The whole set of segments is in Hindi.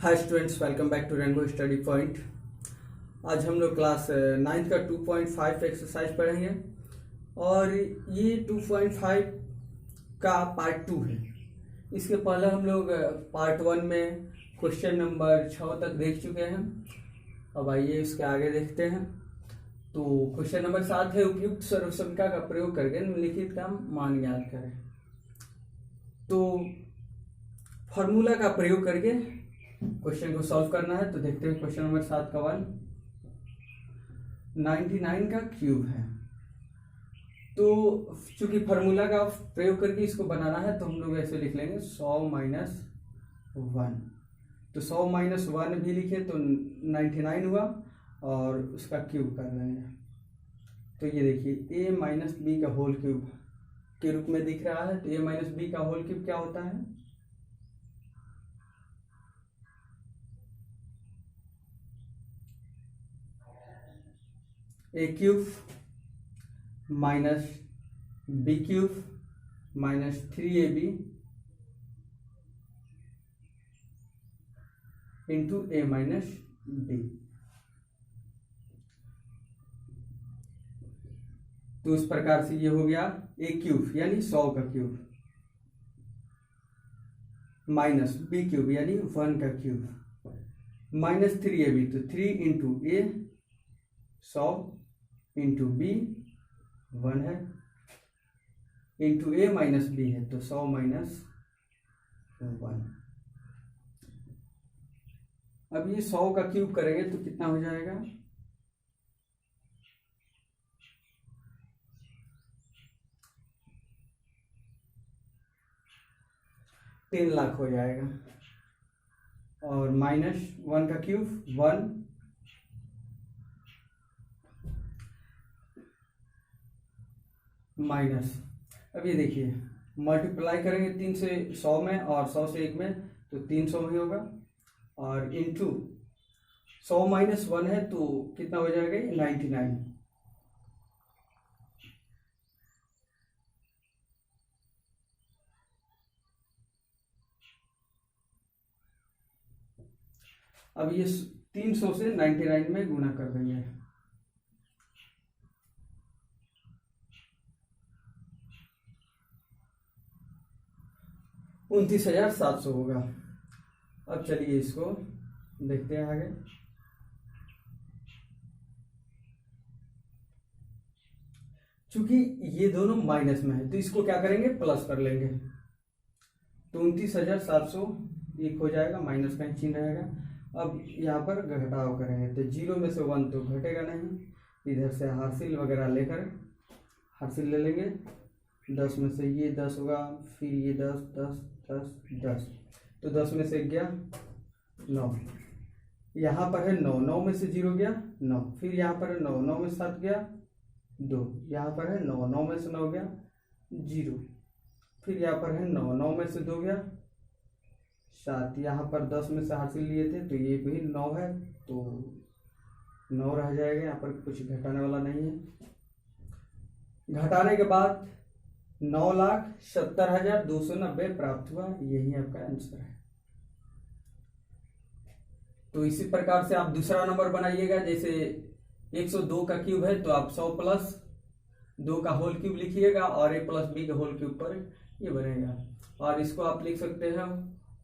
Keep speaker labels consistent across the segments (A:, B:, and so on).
A: Hi students, welcome back to Rainbow Study Point. आज हम लोग क्लास 9th का 2.5 एक्सरसाइज पढ़ेंगे और ये 2.5 का पार्ट 2 है। इसके पहले हम लोग पार्ट 1 में क्वेश्चन नंबर 6 तक देख चुके हैं। अब आइए इसके आगे देखते हैं। तो क्वेश्चन नंबर 7 है, उपयुक्त सर्वसंख्या का प्रयोग करके निम्नलिखित का मान ज्ञात करें। तो फॉर्मूला का प्रयोग करके क्वेश्चन को सॉल्व करना है। तो देखते हैं क्वेश्चन नंबर 7 का 1 99 का क्यूब है। तो चूंकि फार्मूला का प्रयोग करके इसको बनाना है तो हम लोग ऐसे लिख लेंगे 100 माइनस 1। तो 100 माइनस 1 भी लिखे तो 99 हुआ और उसका क्यूब कर रहे हैं। तो ये देखिए a माइनस बी का होल क्यूब के रूप में दिख रहा है। तो a माइनस बी का होल क्यूब क्या होता है? A cube minus B cube minus 3ab into A minus B. तो इस प्रकार से ये हो गया ए क्यूब यानी 100 का क्यूब माइनस बी क्यूब यानी 1 का क्यूब माइनस 3ab। तो 3 इंटू ए 100 इंटू बी 1 है इंटू ए माइनस बी है तो 100 माइनस 1। अब ये 100 का क्यूब करेंगे तो कितना हो जाएगा? तीन लाख हो जाएगा। और माइनस 1 का क्यूब 1 माइनस, अब ये देखिए मल्टीप्लाई करेंगे 3 से 100 में और 100 से 1 में तो 300 में होगा और इंटू 100 माइनस 1 है तो कितना हो जाएगा? 99। अब ये 300 से 99 में गुणा कर देंगे। $29,700 होगा। अब चलिए इसको देखते हैं आगे। चूंकि ये दोनों माइनस में है तो इसको क्या करेंगे? प्लस कर लेंगे। तो 29,700 एक हो जाएगा, माइनस का चिन्ह रहेगा। अब यहाँ पर घटाव करेंगे तो 0 में से 1 तो घटेगा नहीं। इधर से हासिल वगैरह लेकर हासिल ले लेंगे। 10 में से ये 10 होगा, फिर ये 10 10 10 10 तो 10 में से गया 9। यहाँ पर है 9, 9 में से 0 गया 9, फिर यहाँ पर है 9, 9 में से 7 गया 2, यहाँ पर है 9, 9 में से 9 गया 0, फिर यहाँ पर है 9, 9 में से 2 गया 7, यहाँ पर 10 में से हासिल लिए थे तो ये भी 9 है तो 9 रह जाएगा। यहाँ पर कुछ घटाने वाला नहीं है। घटाने के बाद 9,70,290 प्राप्त हुआ। यही आपका आंसर है। तो इसी प्रकार से आप दूसरा नंबर बनाइएगा। जैसे 102 का क्यूब है तो आप 100 प्लस 2 का होल क्यूब लिखिएगा और a प्लस बी का होल क्यूब पर ये बनेगा। और इसको आप लिख सकते हैं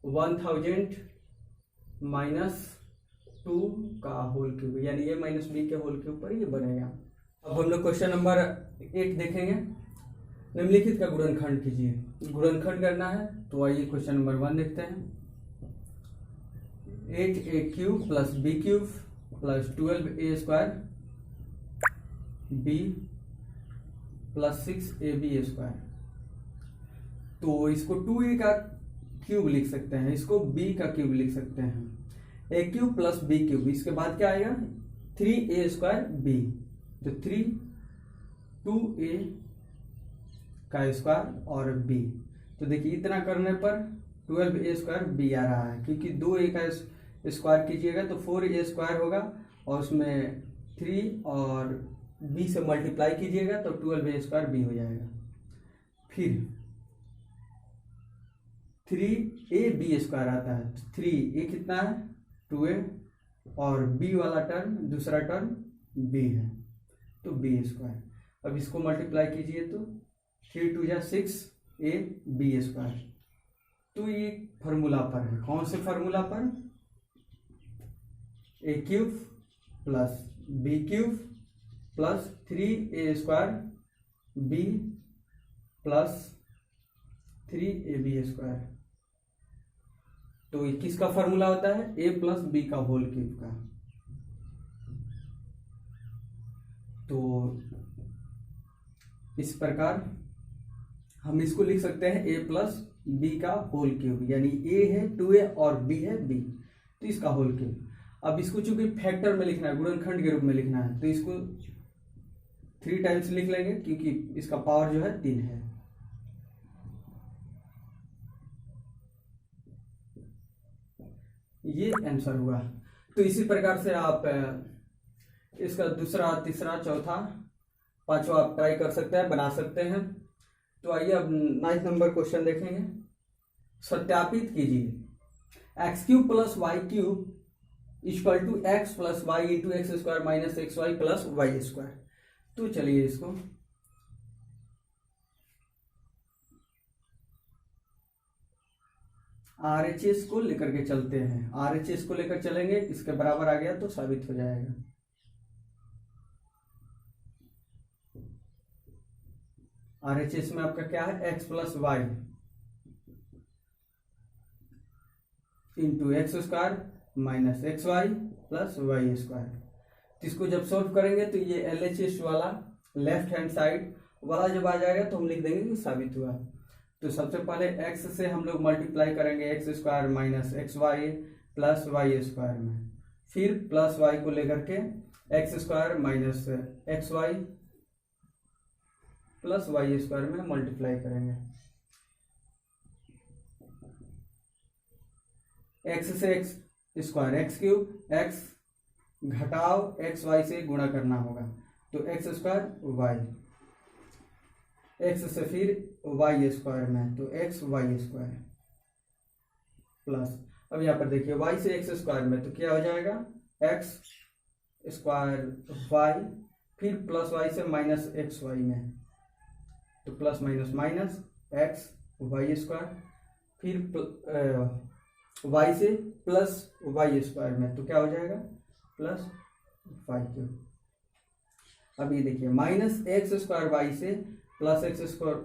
A: 1000 माइनस 2 का होल क्यूब यानी a माइनस बी के होल क्यूब पर ये बनेगा। अब हम लोग क्वेश्चन नंबर 8 देखेंगे। निम्नलिखित का गुणनखंड कीजिए। गुणनखंड करना है तो आइए क्वेश्चन नंबर 1 देखते हैं। 8a cube plus B cube plus 12a square b plus 6ab square. तो इसको 2a का क्यूब लिख सकते हैं, इसको b का क्यूब लिख सकते हैं। a cube plus b cube, इसके बाद क्या आएगा? 3a square b। तो 3 2a का स्क्वायर और b। तो देखिए इतना करने पर 12a स्क्वायर b आ रहा है, क्योंकि 2a का स्क्वायर कीजिएगा तो 4a स्क्वायर होगा और उसमें 3 और b से मल्टीप्लाई कीजिएगा तो 12a स्क्वायर b हो जाएगा। फिर 3ab स्क्वायर आता है। 3 ये कितना है 2a और b वाला टर्म दूसरा टर्म b है तो b स्क्वायर। अब इसको मल्टीप्लाई कीजिए तो 3 2 जा 6 a b स्क्वायर। तो ये फार्मूला पर है, कौन से फार्मूला पर, a cube plus b cube plus 3a square b plus 3ab square. तो किसका फॉर्मूला होता है, a प्लस बी का होल क्यूब का। तो इस प्रकार हम इसको लिख सकते हैं a प्लस बी का होल क्यूब, यानी a है 2a और b है b, तो इसका होल क्यूब। अब इसको चूंकि फैक्टर में लिखना है, गुणनखंड के रूप में लिखना है, तो इसको 3 टाइम्स लिख लेंगे क्योंकि इसका पावर जो है 3 है। ये आंसर हुआ। तो इसी प्रकार से आप इसका दूसरा, तीसरा, चौथा, पांचवा आप ट्राई कर सकते हैं, बना सकते हैं। तो आइए अब 9 नंबर क्वेश्चन देखेंगे। सत्यापित कीजिए x cube plus Y cube equal to x plus y into x square minus x y plus y square. तो चलिए इसको RHS को लेकर के चलते हैं। RHS को लेकर चलेंगे, इसके बराबर आ गया तो साबित हो जाएगा। RHS में आपका क्या है, x plus y into x square minus x y plus y square. इसको जब सॉल्व करेंगे तो ये LHS वाला लेफ्ट हैंड साइड वाला जब आ जाएगा तो हम लिख देंगे कि साबित हुआ। तो सबसे पहले x से हम लोग मल्टीप्लाई करेंगे, x square minus x y plus y square में, फिर प्लस वाई को लेकर के x square minus x y plus y square में मल्टीप्लाई करेंगे। एक्स से x square x cube, x घटाओ एक्स वाई से गुणा करना होगा तो एक्स स्क्वायर वाई, एक्स से फिर वाई स्क्वायर में तो एक्स वाई स्क्वायर प्लस, अब यहाँ पर देखिए वाई से एक्स स्क्वायर में तो क्या हो जाएगा, एक्स स्क्वायर वाई, फिर प्लस वाई से माइनस एक्स वाई में तो plus minus minus x y square, फिर वाई से प्लस वाई स्क्वायर में तो क्या हो जाएगा प्लस वाई क्यूब। अब ये देखिए माइनस एक्स स्क्वायर वाई से plus x square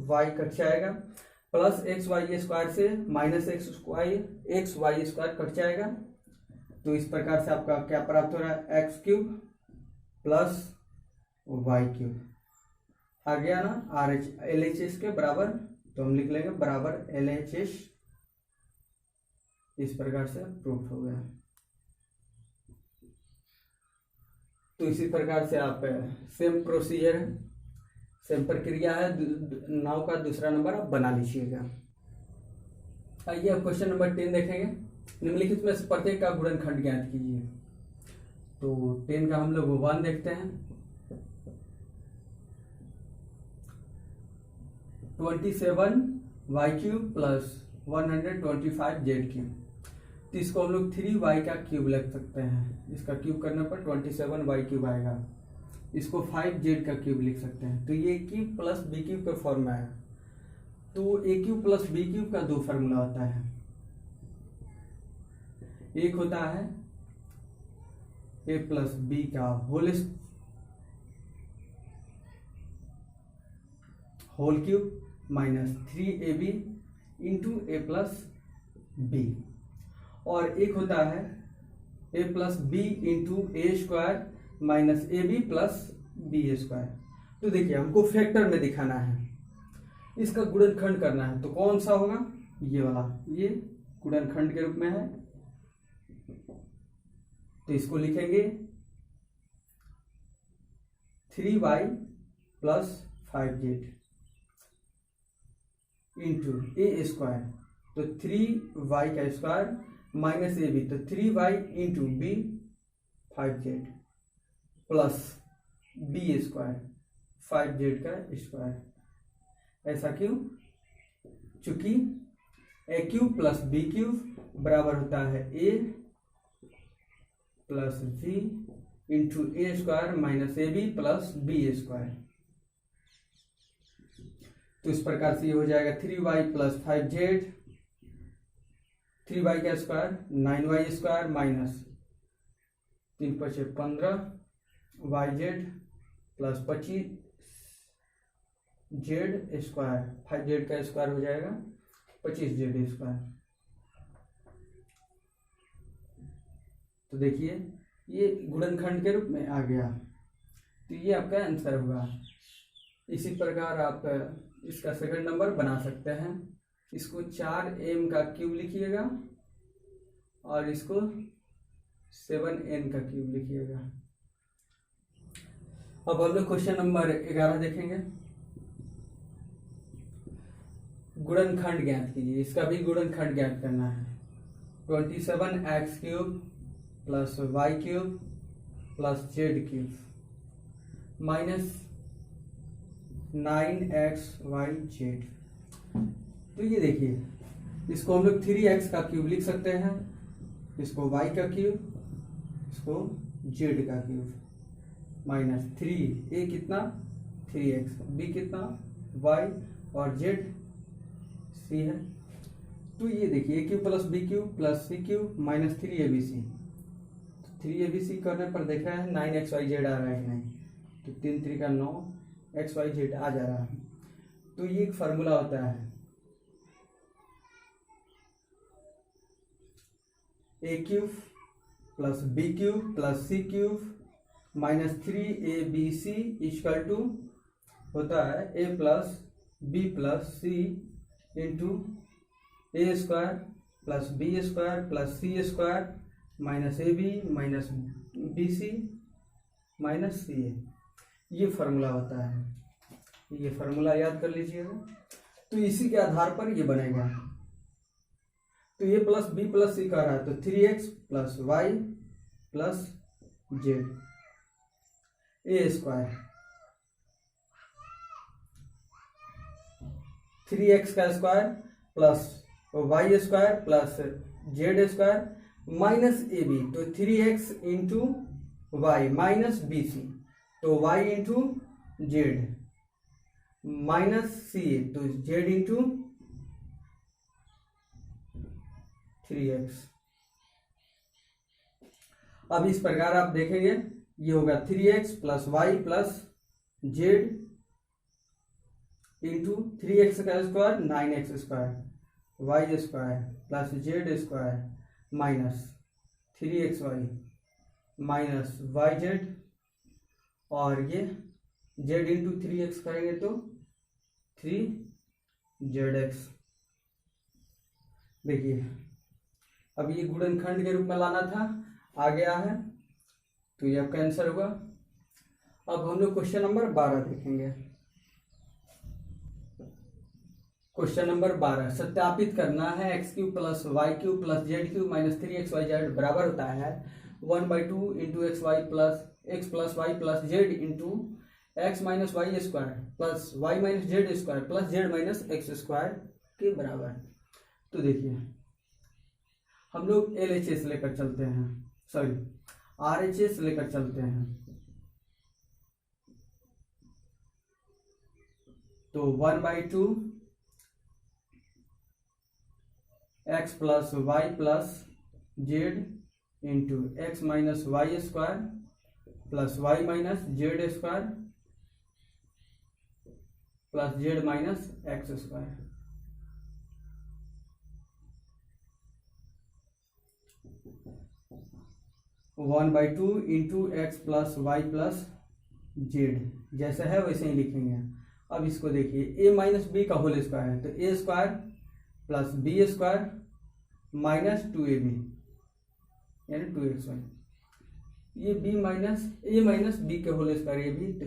A: y cut जाएगा, प्लस एक्स वाई स्क्वायर से minus x y square cut जाएगा। तो इस प्रकार से आपका क्या प्राप्त हो रहा है, x cube plus Y cube आ गया ना LHS के बराबर, तो हम लिख लेंगे बराबर LHS। इस प्रकार से प्रूफ हो गया। तो इसी प्रकार से आप सेम प्रोसीजर है, सेम प्रक्रिया है, 9 का दूसरा नंबर आप बना लीजिएगा। आइए अब क्वेश्चन नंबर 10 देखेंगे। निम्नलिखित में से प्रत्येक का गुणनखंड ज्ञात कीजिए। तो 10 का हम लोग 1 देखते हैं। 27 y cube plus 125 z cube. तो इसको हम लोग 3 वाई का क्यूब लिख सकते हैं। इसका क्यूब करने पर 27 वाई क्यूब आएगा। इसको 5 जेड का क्यूब लिख सकते हैं। तो ये क्यूब प्लस बी क्यूब का फॉर्म में आया। तो A cube plus B cube का 2 फार्मूला होता है। एक होता है ए प्लस बी का whole cube minus 3ab into A plus B, और एक होता है A plus B into A square minus A B plus B square. तो देखिए हमको फैक्टर में दिखाना है, इसका गुणनखंड करना है। तो कौन सा होगा, ये वाला, ये गुणनखंड के रूप में है। तो इसको लिखेंगे 3y plus 5z into A square, तो 3y का स्क्वायर माइनस ए बी, तो 3y into B 5z plus B square 5z का स्क्वायर। ऐसा क्यों, चूंकि A cube plus B cube बराबर होता है A plus B into A square minus A B plus B square. तो इस प्रकार से ये हो जाएगा 3y प्लस 5z, 3y का square 9y square minus 3 × 5 = 15 yz plus 25 z square, 5z का स्क्वायर हो जाएगा 25z स्क्वायर। तो देखिए ये गुणनखंड के रूप में आ गया, तो ये आपका आंसर होगा। इसी प्रकार आप इसका सेकंड नंबर बना सकते हैं। इसको 4m का क्यूब लिखिएगा और इसको 7n का क्यूब लिखिएगा। अब हम लोग क्वेश्चन नंबर 11 देखेंगे। गुणनखंड ज्ञात कीजिए, इसका भी गुणनखंड ज्ञात करना है। 27x³ plus y³ plus z³ minus 9xyz। तो ये देखिए, इसको हम लोग 3x का क्यूब लिख सकते हैं, इसको y का क्यूब, इसको z का क्यूब माइनस 3, a कितना 3x, b कितना y और z c है। तो ये देखिए a³ plus b³ plus c³ minus 3abc। 3abc करने पर देख रहा है 9xyz आ रहा है कि नहीं, तो 3 × 3 = 9 xyz आ जा रहा है। तो ये एक फार्मूला होता है, a³ plus b³ plus c³ minus 3abc = होता है a plus b plus c into a square plus b square plus c square minus ab minus bc minus ca। ये फार्मूला होता है, ये फार्मूला याद कर लीजिएगा। तो इसी के आधार पर ये बनेगा। तो ये प्लस बी प्लस सी का रहा है, तो 3x plus y plus z a square, 3x का square plus y square plus z square minus A B, तो 3x into y minus B c, तो y इंटू जेड माइनस सी, तो z इंटू 3x। अब इस प्रकार आप देखेंगे, ये होगा 3x plus y plus z into 3x का square 9x square, y square plus z square minus 3xy minus y z, और ये z इंटू 3x करेंगे तो 3zx। देखिए अब ये गुणनखंड के रूप में लाना था, आ गया है, तो ये आपका आंसर होगा। अब हम लोग क्वेश्चन नंबर 12 देखेंगे। क्वेश्चन नंबर 12 सत्यापित करना है x³ plus y³ plus z³ minus 3xyz बराबर होता है 1/2 into xy plus x plus y plus z into x minus y square plus y minus z square plus z minus x square के बराबर। तो देखिए हम लोग LHS लेकर चलते हैं, सॉरी RHS लेकर चलते हैं। तो 1/2 x plus y plus z into x minus y square plus y minus z square plus z minus x square. One by two into x plus y plus z, जैसा है वैसे ही लिखेंगे। अब इसको देखिए a माइनस बी का होल स्क्वायर है, तो a square plus B square minus 2ab यानी 2xy, ये b minus a minus b के होल स्क्वायर, ये भी, तो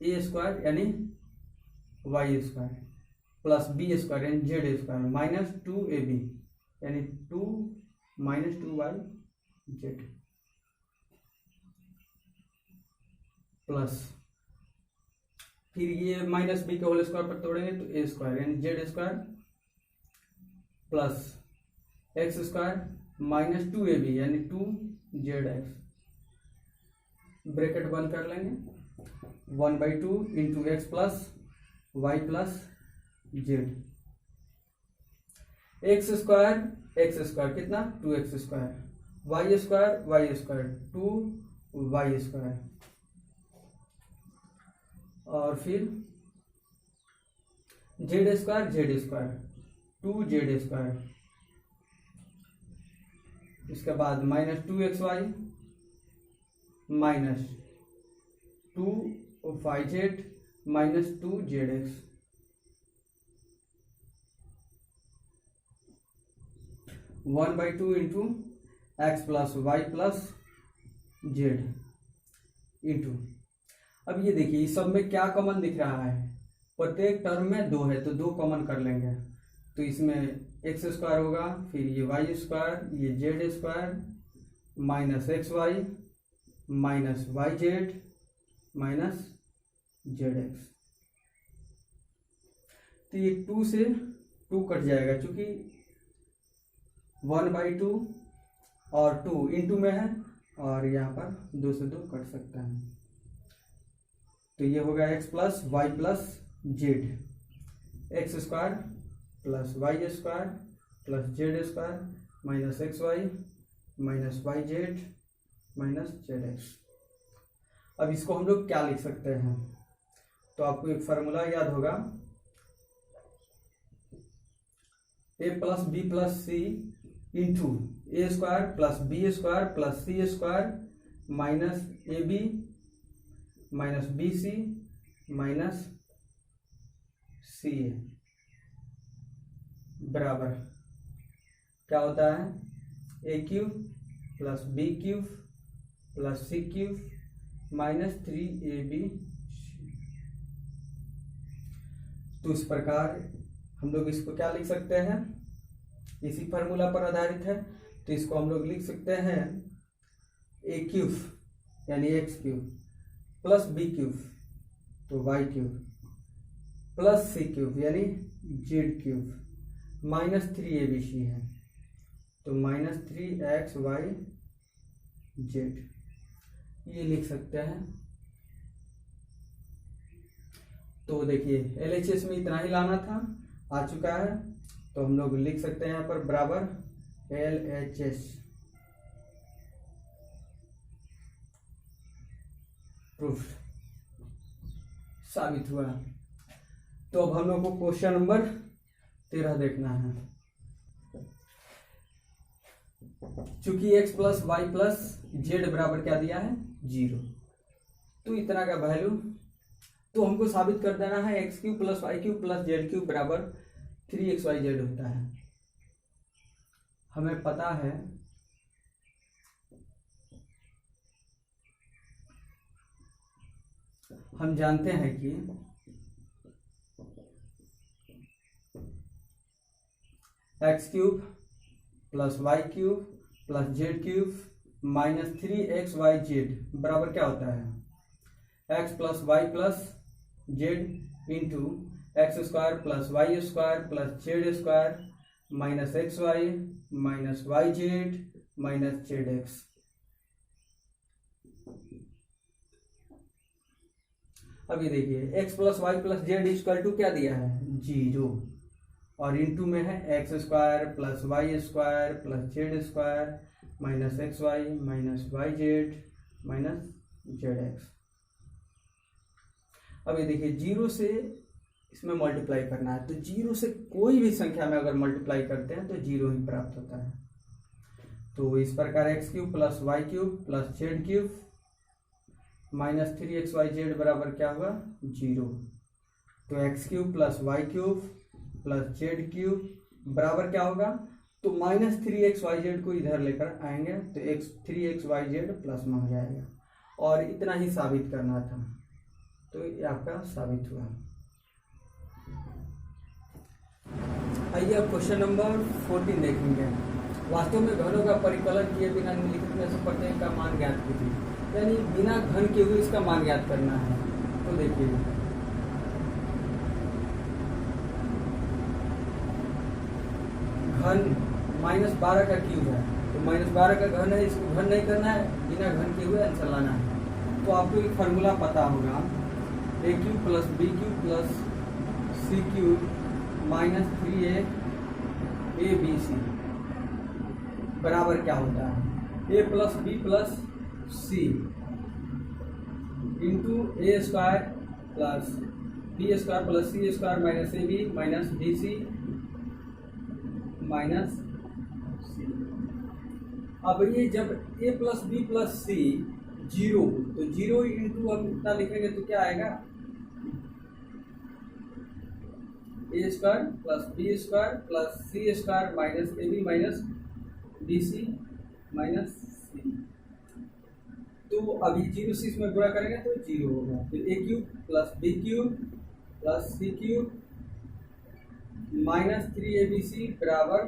A: a स्क्वायर यानी y square plus b square यानी जेड स्क्वायर माइनस 2ab यानी 2 माइनस 2yz प्लस फिर ये माइनस बी के होल स्क्वायर पर तोड़ेंगे तो a स्क्वायर यानी z square plus x square minus 2ab यानी 2zx ब्रैकेट बंद कर लेंगे 1/2 into x plus y plus z. X square कितना 2x square, y square 2y square, और फिर जेड स्क्वायर 2z स्क्वायर, इसके बाद minus 2xy minus 2yz minus 2zx, one by two into x plus y plus z into. अब ये देखिए इस सब में क्या कॉमन दिख रहा है, प्रत्येक टर्म में 2 है तो 2 कॉमन कर लेंगे, तो इसमें एक्स स्क्वायर होगा, फिर ये वाई स्क्वायर, ये z square minus x y minus y z minus z x. तो ये 2 से 2 कट जाएगा, चूंकि 1/2 और 2 इंटू में है, और यहाँ पर 2 से 2 कट सकता है, तो ये हो गया x plus y plus z, x square plus y square plus z square minus x y minus y z minus z x. अब इसको हम लोग क्या लिख सकते हैं, तो आपको एक फार्मूला याद होगा, A plus B plus C into A square plus B square plus C square minus A B minus B C minus C A बराबर क्या होता है, A cube plus B cube plus C cube minus 3ab। तो इस प्रकार हम लोग इसको क्या लिख सकते हैं, इसी फार्मूला पर आधारित है, तो इसको हम लोग लिख सकते हैं ए क्यूब यानी x cube plus B cube तो वाई क्यूब प्लस सी क्यूब यानी जेड क्यूब माइनस 3abc है तो माइनस 3xy जेड, ये लिख सकते हैं। तो देखिए LHS में इतना ही लाना था, आ चुका है, तो हम लोग लिख सकते हैं यहाँ पर बराबर LHS प्रूफ साबित हुआ। तो अब हम लोग को क्वेश्चन नंबर 13 देखना है। चूंकि x plus y plus z बराबर क्या दिया है 0, तो इतना का वैल्यू तो हमको साबित कर देना है x cube plus Y cube plus z cube बराबर 3xyz होता है। हमें पता है हम जानते हैं कि x cube plus Y cube plus z cube minus 3xyz बराबर क्या होता है x plus y plus z into x square plus y square plus z square minus x y minus y z minus z x. अभी देखिए x plus y plus z equal to क्या दिया है 0, और इंटू में है x square plus y square plus z square minus x y minus y z minus z x. अब ये देखिए 0 से इसमें मल्टीप्लाई करना है, तो 0 से कोई भी संख्या में अगर मल्टीप्लाई करते हैं तो 0 ही प्राप्त होता है। तो इस प्रकार x cube plus Y cube plus z cube minus 3xyz बराबर क्या होगा 0। तो x cube plus Y cube plus z cube बराबर क्या होगा, तो माइनस 3xyz को इधर लेकर आएंगे तो 3xyz प्लस में हो जाएगा, और इतना ही साबित करना था, तो ये आपका साबित हुआ। आइए अब क्वेश्चन नंबर 14 देखेंगे। वास्तव में घनों का परिकलन किए बिना निम्नलिखित में से प्रत्येक का मान ज्ञात कीजिए, यानी बिना घन के हुए इसका मान ज्ञात करना है। तो देखिए घन -12 का क्यूब है, तो -12 का घन है, इसको घन नहीं करना है, बिना घन के हुए आंसर लाना है। तो आपको एक फार्मूला पता होगा, A cube plus B cube plus C cube minus 3a B C बराबर क्या होता है, A plus B plus C into A square plus B square plus C square minus A B minus B C minus C. अब ये जब A plus B plus C 0 तो 0 इंटू हम कितना लिखेंगे तो क्या आएगा, A square plus B square plus C square minus A B minus B C minus सी। तो अभी 0 से इसमें गुणा करेंगे तो 0 होगा, फिर A cube plus B cube plus C cube minus 3abc बराबर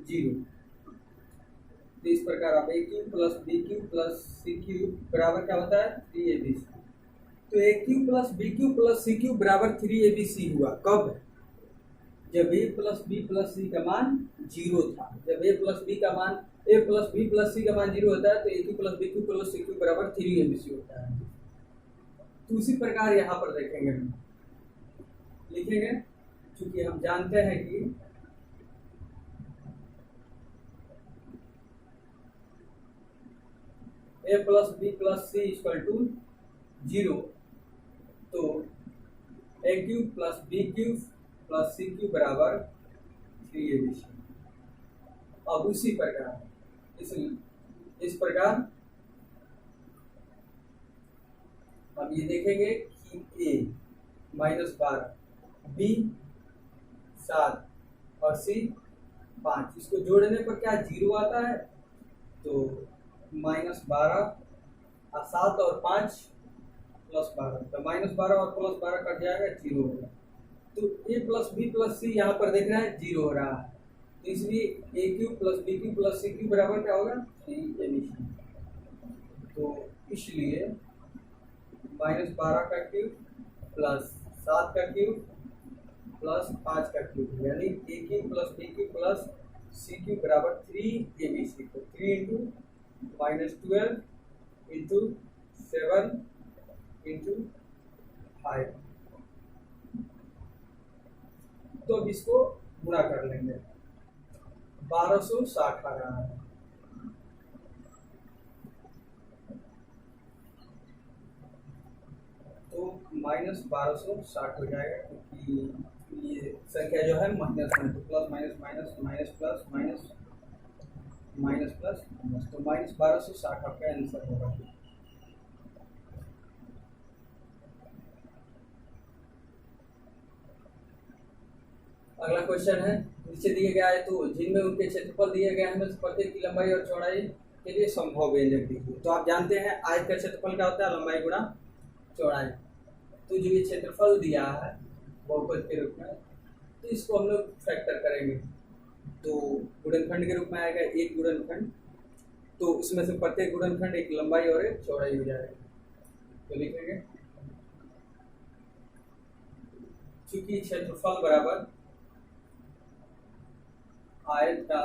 A: 0। तो इस प्रकार आप A cube plus B cube plus C cube बराबर क्या होता है 3abc। तो A cube plus B cube plus C cube बराबर 3abc हुआ कब, जब A plus B plus C का मान 0 था। जब A plus B plus C का मान 0 होता है तो A cube plus B cube plus C cube बराबर 3abc होता है। तो उसी प्रकार यहाँ पर देखेंगे, हम लिखेंगे, क्योंकि हम जानते हैं कि A plus B plus C equal to 0, तो A cube plus B cube plus C cube बराबर 3abc। अब उसी प्रकार इस प्रकार हम ये देखेंगे कि ए -12 बी 7 और सी 5, इसको जोड़ने पर क्या 0 आता है, तो -12 और 7 और 5 +12, तो -12 और +12 कट जाएगा 0 होगा। तो ए प्लस बी प्लस सी यहाँ पर देख रहे हैं 0 हो रहा है, तो इसलिए A cube plus B cube plus C cube बराबर क्या होगा 3abc। तो इसलिए -12 का क्यूब प्लस 7 का क्यूब प्लस 5 का क्यूब, यानी A cube plus B cube plus C cube बराबर 3abc। तो 3 इंटू -12 इंटू 7 इंटू 5। तो अब इसको गुणा कर लेंगे, 1260 आ रहा है। तो -1260 हो जाएगा, क्योंकि ये संख्या जो है माइनस में, तो plus minus minus minus plus minus minus plus minus, तो -1260 आपका आंसर होगा। अगला क्वेश्चन है, नीचे दिए गया है तो जिनमें उनके क्षेत्रफल दिए गए हैं प्रत्येक की लंबाई और चौड़ाई के लिए संभव व्यंजक दीजिए। तो आप जानते हैं आयत का क्षेत्रफल क्या होता है, लंबाई गुणा चौड़ाई। तो जो ये क्षेत्रफल दिया है बहुपद के रूप में, तो इसको हम लोग फैक्टर करेंगे, तो गुणनखंड के रूप में आएगा एक गुणनखंड, तो इसमें से प्रत्येक गुणनखंड एक लंबाई और एक चौड़ाई हो जाएगा। तो लिखेंगे चूंकि क्षेत्रफल बराबर आयत का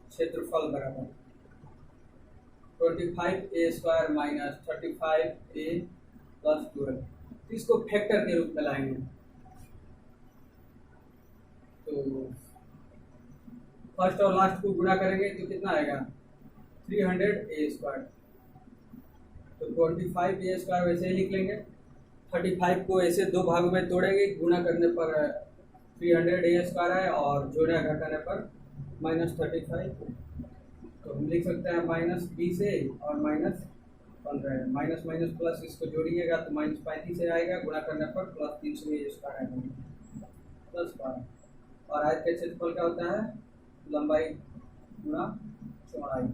A: क्षेत्रफल बराबर 25a square minus 35a plus 12, तो इसको फैक्टर के रूप में लाएंगे। तो फर्स्ट और लास्ट को गुणा करेंगे तो कितना आएगा 300a स्क्वायर, तो 25a स्क्वायर वैसे ही लिख लेंगे। 35 को ऐसे दो भागों में तोड़ेंगे, गुणा करने पर 300a स्क्वायर है और जोड़े घटाने पर -35, तो हम लिख सकते हैं -20 से और -15, माइनस माइनस प्लस इसको जोड़िएगा तो -35 से आएगा, गुणा करने पर +300a स्क्वायर आएगा प्लस 12। और आयत का क्षेत्रफल क्या होता है, लंबाई गुणा चौड़ाई।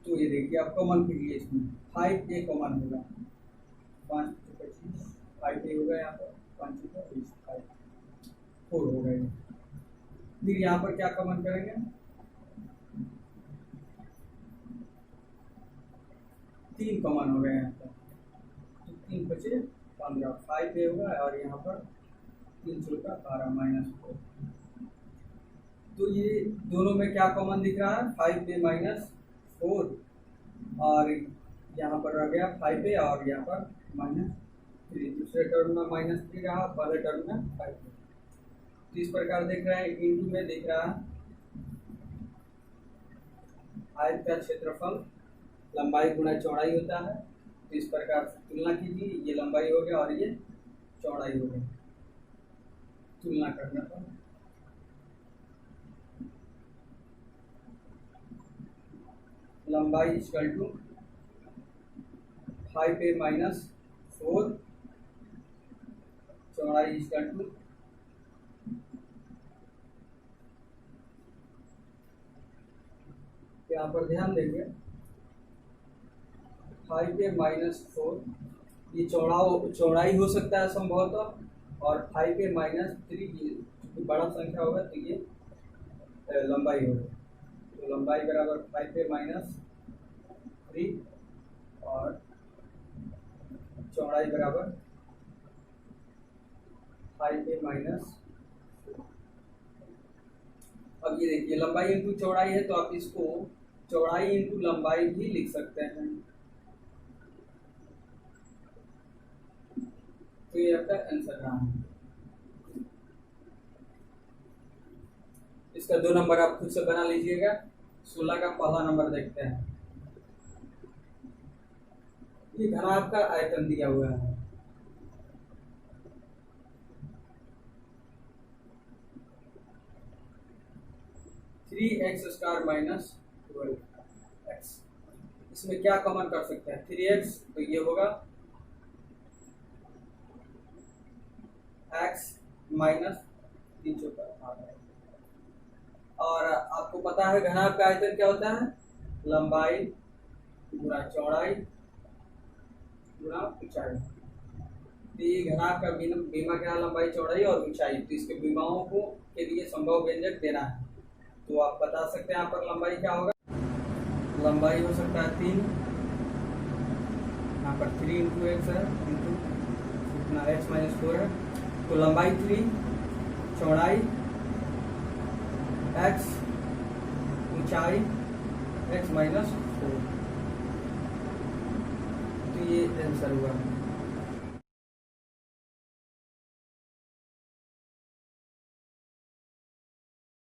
A: तो ये देखिए आप कॉमन कीजिए, इसमें 5a कॉमन होगा, 5 25 5a होगा, यहाँ पर 5 5 4 हो गए। फिर यहाँ पर क्या कॉमन करेंगे, 3 कॉमन हो गए यहाँ पर, तो 3 बचे 15, 5a होगा और यहाँ पर 3 चौका 12 -4। तो ये दोनों में क्या कॉमन दिख रहा है, 5a 4 और यहाँ पर रह गया 5a और यहाँ पर -3। दूसरे टर्म में -3 रहा, पहले टर्म में 5। तो इस प्रकार देख रहे हैं, इंटू में दिख रहा है आयत का क्षेत्रफल लंबाई गुणा चौड़ाई होता है। तो इस प्रकार से तुलना कीजिए, ये लंबाई हो गया और ये चौड़ाई हो गई। तुलना करने पर लंबाई इक्वल टू 5a माइनस 4, चौड़ाई इक्वल टू यहाँ पर ध्यान देंगे 5a माइनस 4, ये चौड़ाई हो सकता है संभवतः, और 5a माइनस 3 ये बड़ा संख्या होगा तो ये लंबाई होगी। तो लंबाई बराबर 5a माइनस 3 और चौड़ाई बराबर 5a माइनस। अब ये देखिए लंबाई इंटू चौड़ाई है, तो आप इसको चौड़ाई इंटू लंबाई भी लिख सकते हैं। तो ये आपका आंसर रहा है। इसका 2 नंबर आप खुद से बना लीजिएगा। 16 का पहला नंबर देखते हैं। ये घनाभ का आयतन दिया हुआ है। Three x square minus 12x। इसमें क्या कॉमन कर सकते हैं? 3x, तो ये होगा x माइनस 3 चौका। और आपको पता है घनाभ का आयतन क्या होता है? लंबाई गुणा चौड़ाई गुणा ऊंचाई। तो ये घनाभ का बीमा क्या है? लंबाई, चौड़ाई और ऊंचाई। तो इसके बीमाओं को के लिए संभव व्यंजक देना है। तो आप बता सकते हैं यहाँ पर लंबाई क्या होगा। लंबाई हो सकता है 3, यहाँ पर 3 इंटू एक्स है, इंटू इतना एक्स माइनस 4 है। तो लंबाई 3, चौड़ाई x, ऊंचाई x माइनस 4। तो ये आंसर हुआ।